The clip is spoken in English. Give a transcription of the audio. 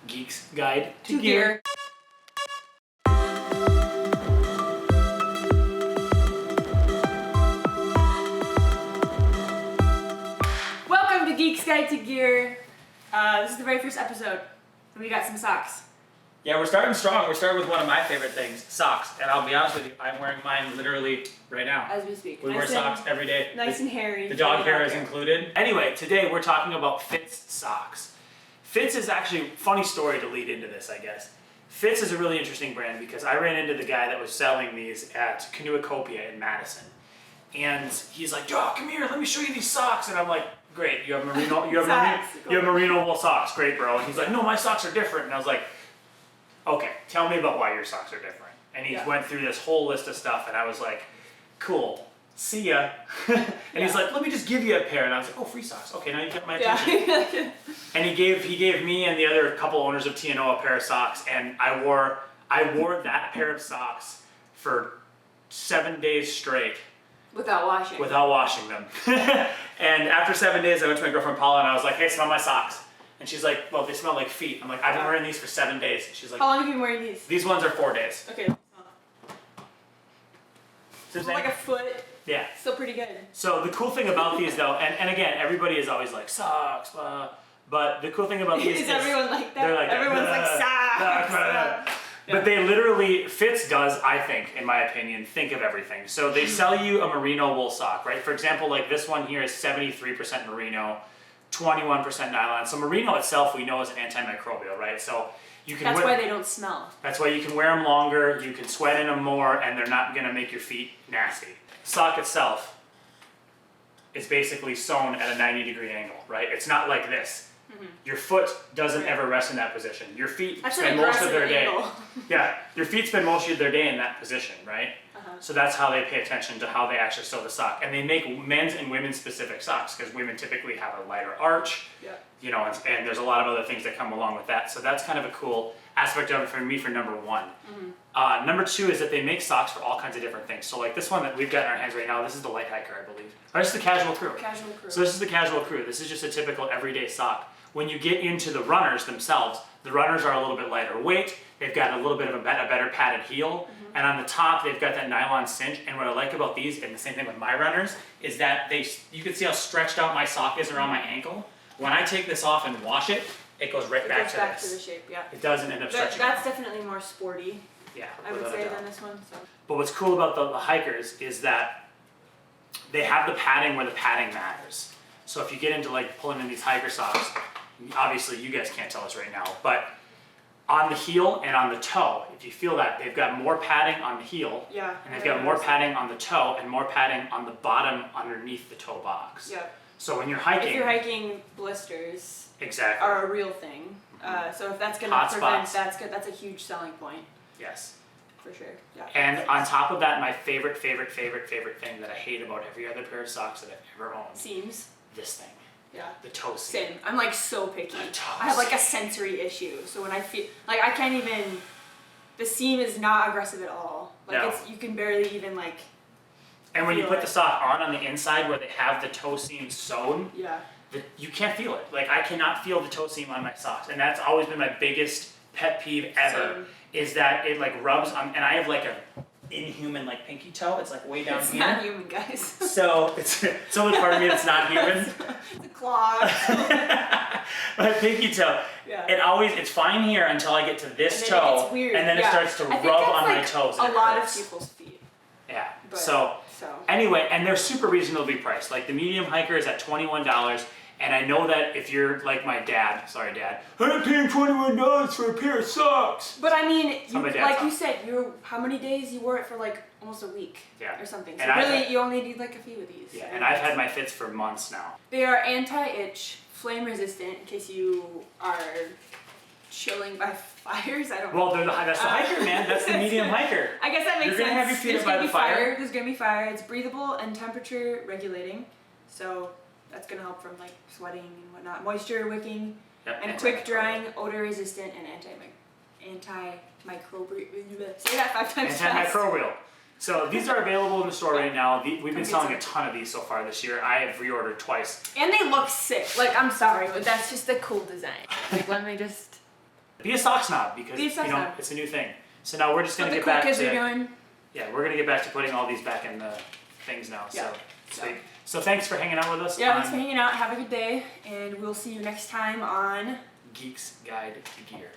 Geeks Guide to Gear. Welcome to Geeks Guide to Gear. This is the very first episode, and we got some socks. Yeah, we're starting strong. We're starting with one of my favorite things, socks. And I'll be honest with you, I'm wearing mine literally right now. As we speak. We wear socks every day. Nice and hairy. The dog hair is included. Anyway, today we're talking about Fitz socks. Fitz is actually a funny story to lead into this, I guess. Fitz is a really interesting brand because I ran into the guy that was selling these at Canoacopia in Madison. And he's like, "Yo, come here, let me show you these socks." And I'm like, "Great, you have merino merino wool socks, great, bro." And he's like, "No, my socks are different." And I was like, "Okay, tell me about why your socks are different." And he went through this whole list of stuff, and I was like, "Cool, see ya." And he's like, "Let me just give you a pair." And I was like, "Oh, free socks. Okay, now you got my attention." Yeah. And he gave me and the other couple owners of T&O a pair of socks, and I wore that pair of socks for 7 days straight. Without washing them. And after 7 days, I went to my girlfriend Paula and I was like, "Hey, smell my socks." And she's like, "Well, they smell like feet." I'm like, "I've been wearing these for 7 days." She's like, "How long have you been wearing these?" "These ones are 4 days." Okay. So like a foot. Yeah. Still pretty good. So the cool thing about these though, and again, everybody is always like, "Socks," but the cool thing about these is everyone like that? They're like, everyone's like, "Socks." But they literally, Fitz does, I think, in my opinion, think of everything. So they sell you a merino wool sock, right? For example, like this one here is 73% merino, 21% nylon. So merino itself we know is an antimicrobial, right? So you can That's why they don't smell. That's why you can wear them longer, you can sweat in them more, and they're not gonna make your feet nasty. Sock itself is basically sewn at a 90-degree angle, right? It's not like this. Your foot doesn't ever rest in that position. Your feet spend most of their day. Yeah, your feet spend most of their day in that position, right? So that's how they pay attention to how they actually sew the sock. And they make men's and women's specific socks because women typically have a lighter arch, you know, and there's a lot of other things that come along with that. So that's kind of a cool aspect of it for me for number one. Number two is that they make socks for all kinds of different things. So like this one that we've got in our hands right now, this is the light hiker, I believe. Or this is the casual crew. Casual crew. So this is the casual crew. This is just a typical everyday sock. When you get into the runners themselves, the runners are a little bit lighter weight. They've got a little bit of a better padded heel. And on the top, they've got that nylon cinch. And what I like about these, and the same thing with my runners, is that you can see how stretched out my sock is around my ankle. When I take this off and wash it, it goes right back to this. To the shape, yeah. It doesn't end up stretching. That's definitely more sporty. Yeah, I would say than this one. So. But what's cool about the hikers is that they have the padding where the padding matters. So if you get into like pulling in these hiker socks, obviously you guys can't tell us right now, but on the heel and on the toe, if you feel that, they've got more padding on the heel, and they've got more padding on the toe and more padding on the bottom underneath the toe box. Yeah. So when you're hiking, if you're hiking, blisters are a real thing. So if that's going to prevent, that's a huge selling point. Yes. For sure. Yeah. And on top of that, my favorite thing that I hate about every other pair of socks that I've ever owned. Seams. This thing. Yeah. The toe seam. Same. I'm like so picky. I have like a sensory issue. So when I feel like I can't even, the seam is not aggressive at all. Like you can barely even like. And when you put the sock on the inside where they have the toe seam sewn, you can't feel it. Like I cannot feel the toe seam on my socks, and that's always been my biggest pet peeve ever. Same. Is that it like rubs on, and I have like a inhuman like pinky toe. It's like way down it's here. It's not human, guys. So it's only part of me that's not human. It's a claw. My pinky toe. Yeah. It's fine here until I get to this toe, it's weird. and then it starts to rub on my toes. A lot of people's feet. Yeah. So anyway, and they're super reasonably priced. Like the medium hiker is at $21. And I know that if you're like my dad, sorry dad, I'm paying $21 for a pair of socks. But I mean, you said, how many days you wore it for like almost a week or something. So really, you only need like a few of these. Yeah, and I've had my Fitz for months now. They are anti-itch, flame resistant, in case you are chilling by fires. I don't know. Well, that's the hiker, man. That's the medium hiker. I guess that makes sense. You're gonna have your feet by the fire. There's gonna be fire. It's breathable and temperature regulating. So that's going to help from like sweating and whatnot, moisture wicking, and quick drying, odor resistant, and antimicrobial. Say that 5 times fast. Antimicrobial. So these are available in the store right now. We've been selling a ton of these so far this year. I have reordered twice. And they look sick. Like, I'm sorry, but that's just a cool design. Like, let me just Be a sock snob because Be a sock snob. it's a new thing. So now we're just gonna What the get cool back kids to are doing. yeah, we're gonna get back to putting all these back in the things now. Yeah. So sweet. So thanks for hanging out with us. Yeah, on thanks for hanging out. Have a good day, and we'll see you next time on Geeks Guide to Gear.